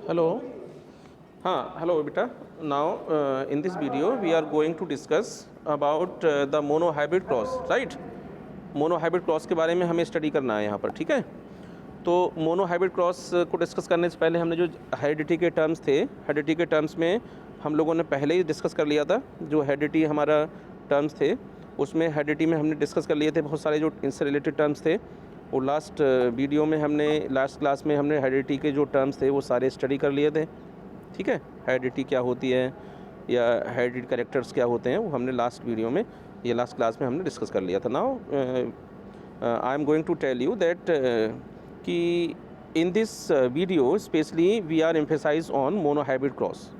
Hello, हाँ hello बेटा. Now in this video we are going to discuss about the monohybrid cross, right. Monohybrid cross के बारे में हमें स्टडी करना है यहाँ पर, ठीक है. तो मोनोहाइब्रिड क्रॉस को डिस्कस करने से पहले हमने जो हेरिडिटी के टर्म्स थे, हेरिडिटी के टर्म्स में हम लोगों ने पहले ही डिस्कस कर लिया था. जो हेरिडिटी हमारा टर्म्स थे उसमें हेरिडिटी में हमने डिस्कस कर लिए थे बहुत सारे जो इनसे रिलेटेड टर्म्स थे. और लास्ट वीडियो में हमने, लास्ट क्लास में हमने हेरिडिटी के जो टर्म्स थे वो सारे स्टडी कर लिए थे, ठीक है. हेरिडिटी क्या होती है या हेरिडिटी कैरेक्टर्स क्या होते हैं वो हमने लास्ट वीडियो में, ये लास्ट क्लास में हमने डिस्कस कर लिया था. Now I am going to tell you that कि in this video specially we are emphasize on monohybrid cross,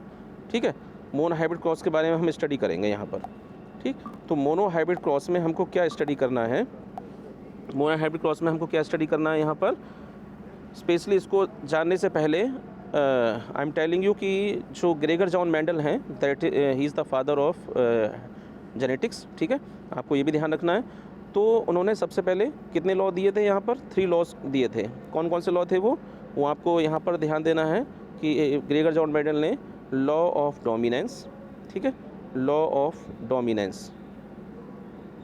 ठीक है. मोनोहाइब्रिड क्रॉस के बारे में हम स्टडी करेंगे यहाँ पर, ठीक. तो मोनोहाइब्रिड क्रॉस में हमको क्या स्टडी करना है, मोनोहाइब्रिड क्रॉस में हमको क्या स्टडी करना है यहाँ पर स्पेशली. इसको जानने से पहले आई एम टेलिंग यू कि जो ग्रेगर जॉन मेंडल हैं, that he is the father of genetics, ठीक है. आपको ये भी ध्यान रखना है. तो उन्होंने सबसे पहले कितने लॉ दिए थे यहाँ पर, 3 लॉज दिए थे. कौन कौन से लॉ थे वो आपको यहाँ पर ध्यान देना है कि ग्रेगर जॉन मेंडल ने लॉ ऑफ डोमिनेंस, ठीक है, लॉ ऑफ डोमिनेंस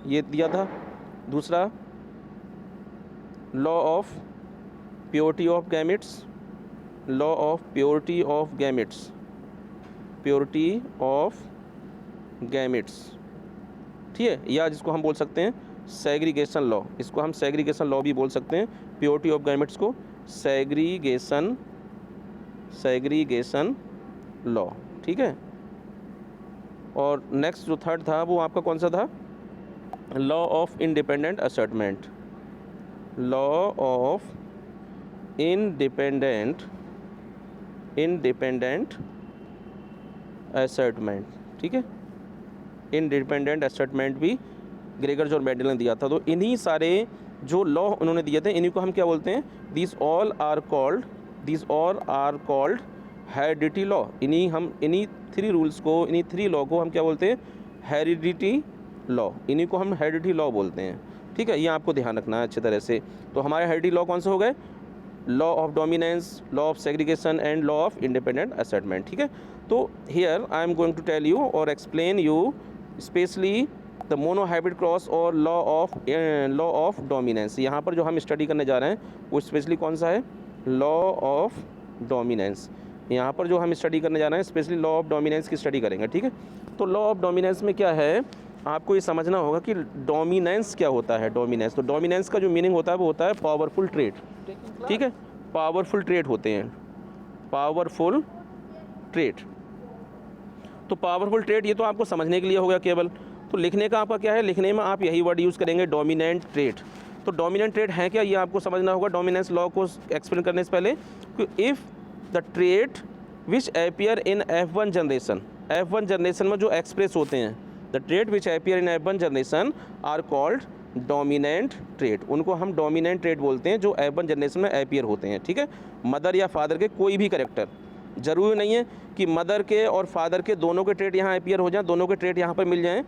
ये दिया था. दूसरा law of purity of gametes, law of purity of gametes, purity of gametes, ठीक है. या जिसको हम बोल सकते हैं सेग्रीगेशन लॉ, इसको हम सेग्रीगेशन लॉ भी बोल सकते हैं. प्योरिटी ऑफ गैमेट्स को सेग्रीगेशन लॉ, ठीक है. और नेक्स्ट जो थर्ड था वो आपका कौन सा था, law of independent assortment, law of independent assortment, ठीक है. इंडिपेंडेंट असर्टमेंट भी ग्रेगर जॉन मेंडल ने दिया था. तो इन्हीं सारे जो लॉ उन्होंने दिए थे इन्हीं को हम क्या बोलते हैं, these all are called heredity law. इन्हीं 3 रूल्स को, इन्हीं 3 लॉ को हम क्या बोलते हैं, हेरिडिटी लॉ. इन्हीं को हम हेरिडिटी लॉ बोलते हैं, ठीक है. ये आपको ध्यान रखना है अच्छे तरह से. तो हमारे हेरिडिटी लॉ कौन से हो गए, law of dominance, law of segregation and law of independent assortment, ठीक है. तो here I am going to tell you और explain you specially the monohybrid cross और लॉ ऑफ डोमिनेंस. यहाँ पर जो हम स्टडी करने जा रहे हैं वो स्पेशली कौन सा है, लॉ ऑफ डोमिनेंस. यहाँ पर जो हम स्टडी करने जा रहे हैं स्पेशली लॉ ऑफ डोमिनेंस की स्टडी करेंगे, ठीक है. तो लॉ ऑफ डोमिनेंस में क्या है, आपको ये समझना होगा कि डोमिनेंस क्या होता है. डोमिनेंस, तो डोमिनेंस का जो मीनिंग होता है वो होता है पावरफुल ट्रेट, ठीक है. पावरफुल ट्रेट होते हैं, पावरफुल ट्रेट. तो पावरफुल ट्रेट ये तो आपको समझने के लिए हो गया केवल. तो लिखने का आपका क्या है, लिखने में आप यही वर्ड यूज़ करेंगे, डोमिनेंट ट्रेट. तो डोमिनेंट ट्रेट है क्या, ये आपको समझना होगा डोमिनेंस लॉ को एक्सप्लेन करने से पहले. If the trait which appear in F1 generation, F1 generation में जो एक्सप्रेस होते हैं, the trait which appear in F1 generation are called dominant trait. उनको हम डोमिनेंट ट्रेट बोलते हैं जो F1 जनरेशन में अपीयर होते हैं, ठीक है. मदर या फादर के कोई भी करेक्टर, ज़रूरी नहीं है कि मदर के और फादर के दोनों के ट्रेट यहाँ अपीयर हो जाएं, दोनों के ट्रेट यहाँ पर मिल जाएं.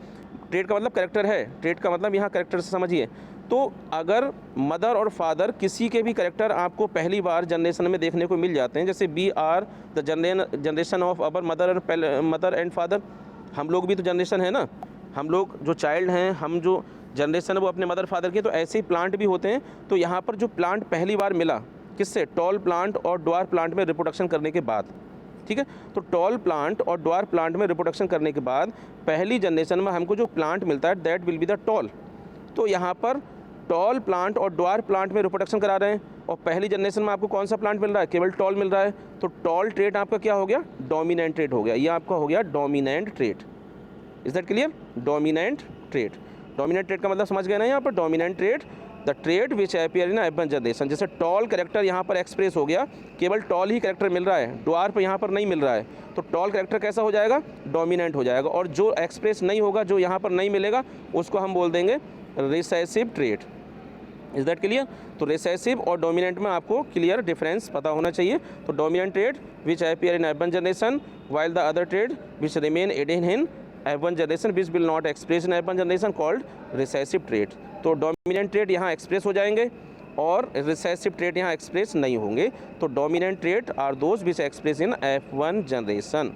ट्रेट का मतलब करेक्टर है, ट्रेट का मतलब यहाँ करेक्टर से समझिए. तो अगर मदर और फादर किसी के भी करेक्टर आपको पहली बार जनरेशन में देखने को मिल जाते हैं, जैसे we are the generation of our mother and father, हम लोग भी तो जनरेशन है ना, हम लोग जो चाइल्ड हैं, हम जो जनरेशन है वो अपने मदर फादर की. तो ऐसे ही प्लांट भी होते हैं. तो यहाँ पर जो प्लांट पहली बार मिला किससे, टॉल प्लांट और ड्वार्फ प्लांट में रिप्रोडक्शन करने के बाद, ठीक है. तो टॉल प्लांट और ड्वार्फ प्लांट में रिप्रोडक्शन करने के बाद पहली जनरेशन में हमको जो प्लांट मिलता है that will be the tall. तो यहाँ पर टॉल प्लांट और ड्वार्फ प्लांट में रिप्रोडक्शन करा रहे हैं और पहली जनरेशन में आपको कौन सा प्लांट मिल रहा है, केवल टॉल मिल रहा है. तो टॉल ट्रेट आपका क्या हो गया, डोमिनेंट ट्रेट हो गया. ये आपका हो गया dominant trait. Is that clear, dominant trait. Dominant trait का मतलब समझ गए ना यहाँ पर, dominant trait the trait which appear in F1 generation. जैसे टॉल करेक्टर यहाँ पर एक्सप्रेस हो गया, केवल टॉल ही करेक्टर मिल रहा है, ड्वार्फ यहाँ पर नहीं मिल रहा है. तो टॉल करेक्टर कैसा हो जाएगा, डोमिनेंट हो जाएगा. और जो एक्सप्रेस नहीं होगा, जो यहाँ पर नहीं मिलेगा, उसको हम बोल देंगे recessive trait. Is that clear. तो रिसेसिव और डोमिनेंट में आपको क्लियर डिफरेंस पता होना चाहिए. तो dominant trait which appear in F1 generation while the other trait which remain hidden in F1 generation which will not express in F1 generation called recessive trait. तो dominant trait यहाँ express हो जाएंगे और recessive trait यहाँ express नहीं होंगे। तो dominant trait are those which express in F1 generation.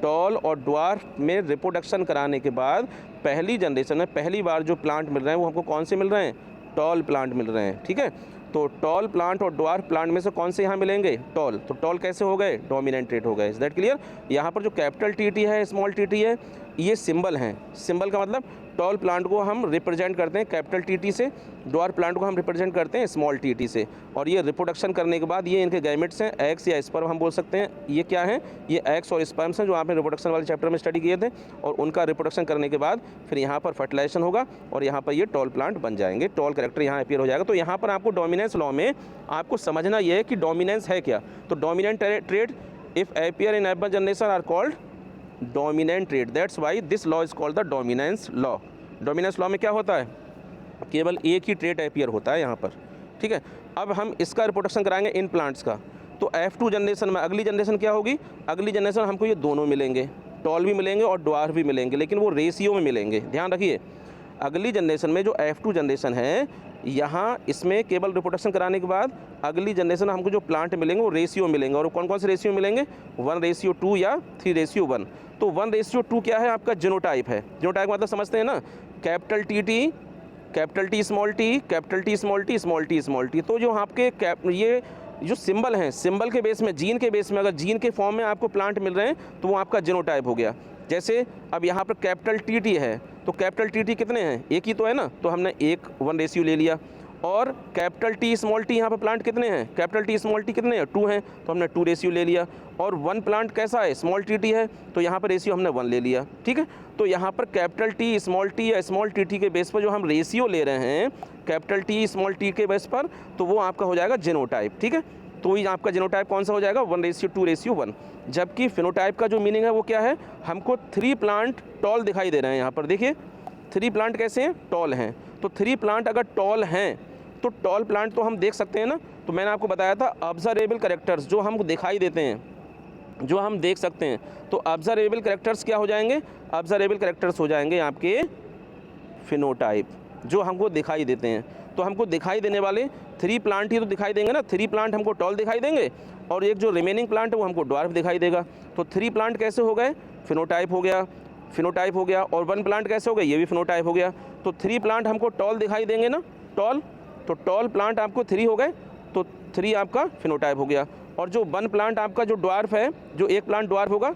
Tall और ड्वार्फ में रिप्रोडक्शन कराने के बाद पहली जनरेशन में पहली बार जो प्लांट मिल रहे हैं वो हमको कौन से मिल रहे हैं? टॉल प्लांट मिल रहे हैं, ठीक है। तो टॉल प्लांट और ड्वार्फ प्लांट में से कौन से यहाँ मिलेंगे? टॉल। तो टॉल कैसे हो गए? डोमिनेंट ट्रेट हो गए। Is that clear? यहाँ पर जो कैपिटल टी है, स्मॉल टी है, ये सिंबल हैं। सिंबल का मतलब टॉल प्लांट को हम रिप्रेजेंट करते हैं कैपिटल टी से, ड्वार्फ प्लांट को हम रिप्रेजेंट करते हैं स्मॉल टी से। और ये रिप्रोडक्शन करने के बाद ये इनके गैमेट्स हैं, एग्स या स्पर्म हम बोल सकते हैं। ये क्या है? ये एग्स और स्पर्म्स हैं जो आपने रिप्रोडक्शन वाले चैप्टर में स्टडी किए थे। और उनका रिप्रोडक्शन करने के बाद फिर यहाँ पर फर्टिलाइजेशन होगा और यहाँ पर ये टॉल प्लांट बन जाएंगे, टॉल कैरेक्टर यहाँ अपीयर हो जाएगा। तो यहाँ पर आपको डोमिनेंस लॉ में आपको समझना ये है कि डोमिनेंस है क्या। तो dominant trait if appear in F1 generation are called dominant trait. That's why this law is called the dominance law. Dominance law में क्या होता है? केवल एक ही ट्रेट अपीयर होता है यहाँ पर, ठीक है। अब हम इसका रिप्रोडक्शन कराएंगे इन प्लांट्स का। तो F2 जनरेशन में अगली जनरेशन क्या होगी? अगली जनरेशन हमको ये दोनों मिलेंगे, टॉल भी मिलेंगे और ड्वार्फ भी मिलेंगे, लेकिन वो रेशियो में मिलेंगे। ध्यान रखिए, अगली जनरेशन में जो F2 जनरेशन है, यहाँ इसमें केवल रिप्रोडक्शन कराने के बाद अगली जनरेशन हमको जो प्लांट मिलेंगे वो रेशियो मिलेंगे। और कौन कौन से रेशियो मिलेंगे? 1:2 या 3:1। तो 1:2 क्या है? आपका जीनोटाइप है। जीनोटाइप मतलब समझते हैं ना, capital T small T, capital T small T, small T small T. तो जो आपके ये जो सिंबल हैं, सिंबल के बेस में, जीन के बेस में, अगर जीन के फॉर्म में आपको प्लांट मिल रहे हैं तो वो आपका जीनोटाइप हो गया। जैसे अब यहाँ पर कैपिटल टी है, तो कैपिटल टी कितने हैं? एक ही तो है ना, तो हमने 1:1 ले लिया। और कैपिटल टी स्मॉल टी यहाँ पर प्लांट कितने हैं? कैपिटल टी स्मॉल टी कितने हैं? 2 हैं, तो हमने 2:1 ले लिया। और 1 प्लांट कैसा है? स्मॉल टी है, तो यहाँ पर रेशियो हमने 1 ले लिया, ठीक है। तो यहाँ पर कैपिटल टी स्मॉल टी या स्मॉल टी के बेस पर जो हम रेशियो ले रहे हैं कैपिटल टी स्मॉल टी के बेस पर, तो वो आपका हो जाएगा जीनोटाइप, ठीक है। तो ये आपका जीनोटाइप कौन सा हो जाएगा? 1:2:1। जबकि फिनोटाइप का जो मीनिंग है वो क्या है? हमको 3 प्लांट टॉल दिखाई दे रहे हैं। यहाँ पर देखिए 3 प्लांट कैसे हैं? टॉल हैं। तो 3 प्लांट अगर टॉल हैं तो टॉल प्लांट तो हम देख सकते हैं ना। तो मैंने आपको बताया था ऑब्जर्वेबल कैरेक्टर्स जो हमको दिखाई देते हैं, जो हम देख सकते हैं, तो ऑब्जर्वेबल कैरेक्टर्स क्या हो जाएंगे? ऑब्जर्वेबल कैरेक्टर्स हो जाएंगे आपके फिनोटाइप, जो हमको दिखाई देते हैं। तो हमको दिखाई देने वाले 3 प्लांट ही तो दिखाई देंगे ना। 3 प्लांट हमको टॉल दिखाई देंगे और एक जो रिमेनिंग प्लांट है वो हमको ड्वार्फ दिखाई देगा। तो 3 प्लांट कैसे हो गए? फिनोटाइप हो गया, फिनोटाइप हो गया। और 1 प्लांट कैसे हो गए? ये भी फिनोटाइप हो गया। तो 3 प्लांट हमको टॉल दिखाई देंगे ना, टॉल। तो टॉल प्लांट आपको 3 हो गए, तो 3 आपका फिनोटाइप हो गया। और जो 1 प्लांट आपका जो ड्वार्फ है, जो एक प्लांट ड्वार्फ होगा,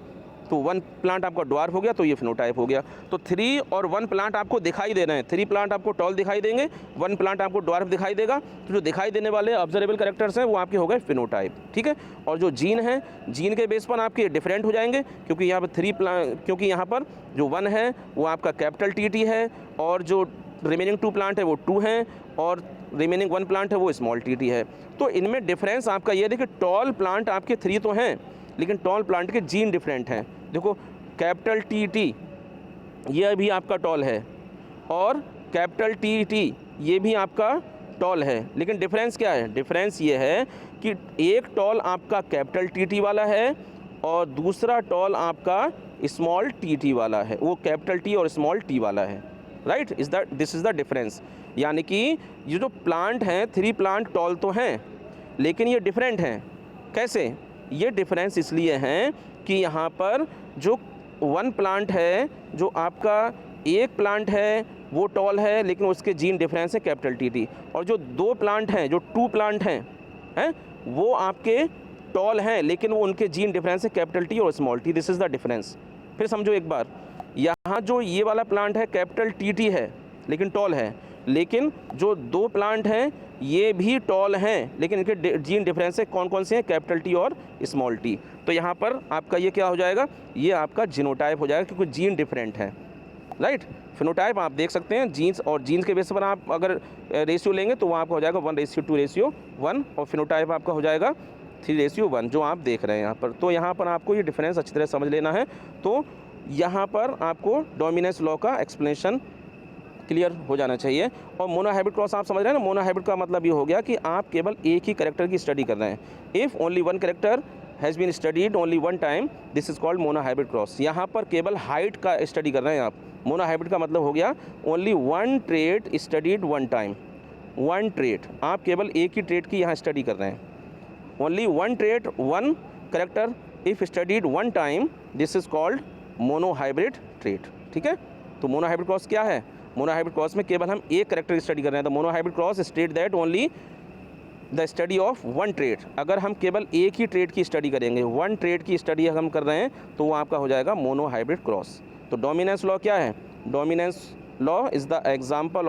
तो 1 प्लांट आपका ड्वार्फ हो गया, तो ये फिनोटाइप हो गया। तो 3 और 1 प्लांट आपको दिखाई दे रहे हैं। 3 प्लांट आपको टॉल दिखाई देंगे, 1 प्लांट आपको ड्वार्फ दिखाई देगा। तो जो दिखाई देने वाले ऑब्जर्वेबल कैरेक्टर्स हैं वो आपके हो गए फिनोटाइप, ठीक है। और जो जीन है, जीन के बेस पर आपके डिफरेंट हो जाएंगे, क्योंकि यहाँ पर क्योंकि यहाँ पर जो 1 है वो आपका कैपिटल टी है, और जो रिमेनिंग 2 प्लांट है वो 2 हैं, और रिमेनिंग 1 प्लांट है वो स्मॉल टी है। तो इनमें डिफरेंस आपका ये देखिए, टॉल प्लांट आपके 3 तो हैं, लेकिन टॉल प्लांट के जीन डिफरेंट हैं। देखो कैपिटल टी ये भी आपका टॉल है, और कैपिटल टी ये भी आपका टॉल है, लेकिन डिफरेंस क्या है? डिफरेंस ये है कि एक टॉल आपका कैपिटल टी वाला है और दूसरा टॉल आपका स्मॉल टी वाला है। वो कैपिटल टी और स्मॉल टी वाला है, right. This is the difference. यानी कि ये जो प्लांट हैं, 3 प्लांट टॉल तो हैं, लेकिन ये डिफरेंट हैं। कैसे? ये डिफरेंस इसलिए हैं कि यहाँ पर जो 1 प्लांट है, जो आपका एक प्लांट है वो टॉल है, लेकिन उसके जीन डिफरेंस है कैपिटल टी। और जो 2 प्लांट हैं, जो 2 प्लांट हैं वो आपके टॉल हैं, लेकिन वो उनके जीन डिफरेंस है कैपिटल टी और small T. This is the difference. फिर समझो एक बार, यहाँ जो ये वाला प्लांट है कैपिटल टी है लेकिन टॉल है, लेकिन जो 2 प्लांट हैं ये भी टॉल हैं, लेकिन इनके जीन डिफरेंस है कौन कौन से हैं? कैपिटल टी और स्मॉल टी। तो यहाँ पर आपका ये क्या हो जाएगा? ये आपका जीनोटाइप हो जाएगा, क्योंकि जीन डिफरेंट है, राइट। फिनोटाइप आप देख सकते हैं जीन्स, और जीन्स के बेस पर आप अगर रेशियो लेंगे तो वो आपका हो जाएगा 1:2:1, और फिनोटाइप आपका हो जाएगा 3:1, जो आप देख रहे हैं यहाँ पर। तो यहाँ पर आपको ये डिफरेंस अच्छी तरह समझ लेना है। तो यहाँ पर आपको डोमिनेंस लॉ का एक्सप्लेनेशन क्लियर हो जाना चाहिए। और मोनोहाइब्रिड क्रॉस आप समझ रहे हैं ना। मोनोहाइब्रिड का मतलब ये हो गया कि आप केवल एक ही कैरेक्टर की स्टडी कर रहे हैं। If only 1 character has been studied only 1 time, this is called monohybrid cross. यहाँ पर केवल हाइट का स्टडी कर रहे हैं आप। मोनोहाइब्रिड का मतलब हो गया only 1 trait studied 1 time, one trait, आप केवल एक ही ट्रेट की यहाँ स्टडी कर रहे हैं, only one trait one character if studied one time, this is called monohybrid trait. ठीक है, तो मोनोहाइब्रिड क्रॉस क्या है? मोनोहाइब्रिड क्रॉस में केवल हम एक करेक्टर की स्टडी कर रहे हैं, तो monohybrid cross state that only the study of one trait. अगर हम केवल एक ही ट्रेट की स्टडी करेंगे, वन ट्रेट की स्टडी हम कर रहे हैं, तो वो आपका हो जाएगा मोनोहाइब्रिड क्रॉस। तो डोमिनेंस लॉ क्या है? Dominance law is the example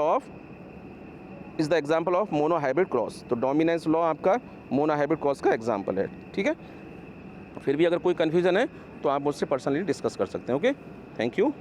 of monohybrid cross. तो डोमिनेंस लॉ आपका मोनोहाइब्रिड क्रॉस का एग्जाम्पल है। ठीक है, फिर भी अगर कोई कन्फ्यूज़न है तो आप मुझसे पर्सनली डिस्कस कर सकते हैं। Okay, thank you.